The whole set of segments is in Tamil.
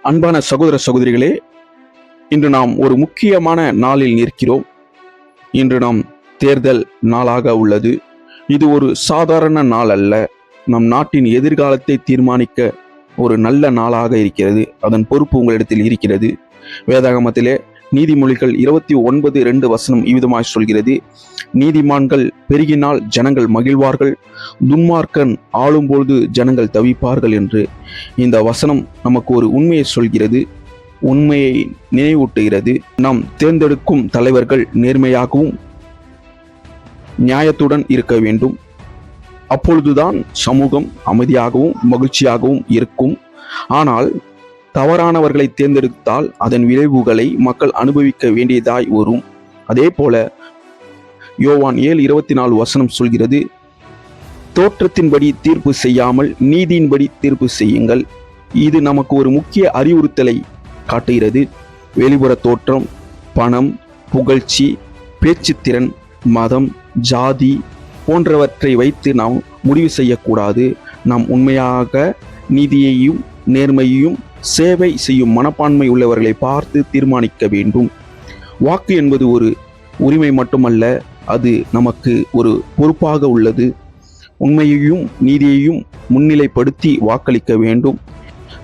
அன்பான சகோதர சகோதரிகளே, இன்று நாம் ஒரு முக்கியமான நாளில் நிற்கிறோம். இன்று நாம் தேர்தல் நாளாக உள்ளது. இது ஒரு சாதாரண நாள் அல்ல. நம் நாட்டின் எதிர்காலத்தை தீர்மானிக்க ஒரு நல்ல நாளாக இருக்கிறது. அதன் பொறுப்பு உங்களிடத்தில் இருக்கிறது. வேதாகமத்திலே நீதிமொழிகள் 29:2 இவ்விதமாய் சொல்கிறது: நீதிமான்கள் பெருகினால் ஜனங்கள் மகிழ்வார்கள், துன்மார்க்கன் ஆளும்பொழுது ஜனங்கள் தவிப்பார்கள் என்று. இந்த வசனம் நமக்கு ஒரு உண்மையை சொல்கிறது, உண்மையை நினைவூட்டுகிறது. நாம் தேர்ந்தெடுக்கும் தலைவர்கள் நேர்மையாகவும் நியாயத்துடன் இருக்க வேண்டும். அப்பொழுதுதான் சமூகம் அமைதியாகவும் மகிழ்ச்சியாகவும் இருக்கும். ஆனால் தவறானவர்களை தேர்ந்தெடுத்தால் அதன் விளைவுகளை மக்கள் அனுபவிக்க வேண்டியதாய் வரும். அதே போல யோவான் 7:24 சொல்கிறது: தோற்றத்தின்படி தீர்ப்பு செய்யாமல் நீதியின்படி தீர்ப்பு செய்யுங்கள். இது நமக்கு ஒரு முக்கிய அறிவுறுத்தலை காட்டுகிறது. வெளிப்புற தோற்றம், பணம், புகழ்ச்சி, பேச்சுத்திறன், மதம், ஜாதி போன்றவற்றை வைத்து நாம் முடிவு செய்யக்கூடாது. நாம் உண்மையாக நீதியையும் நேர்மையையும் சேவை செய்யும் மனப்பான்மை உள்ளவர்களை பார்த்து தீர்மானிக்க வேண்டும். வாக்கு என்பது ஒரு உரிமை மட்டுமல்ல, அது நமக்கு ஒரு பொறுப்பாக உள்ளது. உண்மையையும் நீதியையும் முன்னிலைப்படுத்தி வாக்களிக்க வேண்டும்.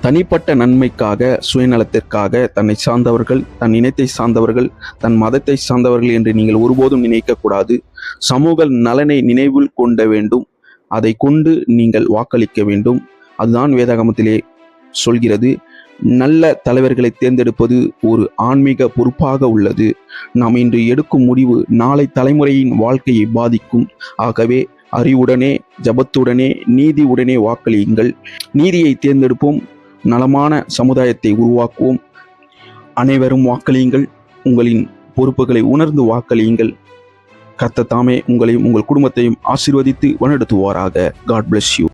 தனிப்பட்ட நன்மைக்காக, சுயநலத்திற்காக தன்னை சார்ந்தவர்கள், தன் இனத்தை சார்ந்தவர்கள், தன் மதத்தை சார்ந்தவர்கள் என்று நீங்கள் ஒருபோதும் நினைக்கக்கூடாது. சமூக நலனை நினைவில் கொண்ட வேண்டும். அதை கொண்டு நீங்கள் வாக்களிக்க வேண்டும். அதுதான் வேதாகமத்திலே சொல்கிறது. நல்ல தலைவர்களை தேர்ந்தெடுப்பது ஒரு ஆன்மீக பொறுப்பாக உள்ளது. நாம் இன்று எடுக்கும் முடிவு நாளை தலைமுறையின் வாழ்க்கையை பாதிக்கும். ஆகவே அறிவுடனே, ஜபத்துடனே, நீதியுடனே வாக்களியுங்கள். நீதியை தேர்ந்தெடுப்போம். நலமான சமுதாயத்தை உருவாக்குவோம். அனைவரும் வாக்களியுங்கள். உங்களின் பொறுப்புகளை உணர்ந்து வாக்களியுங்கள். கர்த்தர் தாமே உங்களையும் உங்கள் குடும்பத்தையும் ஆசீர்வதித்து வழிநடத்துவாராக. God bless you.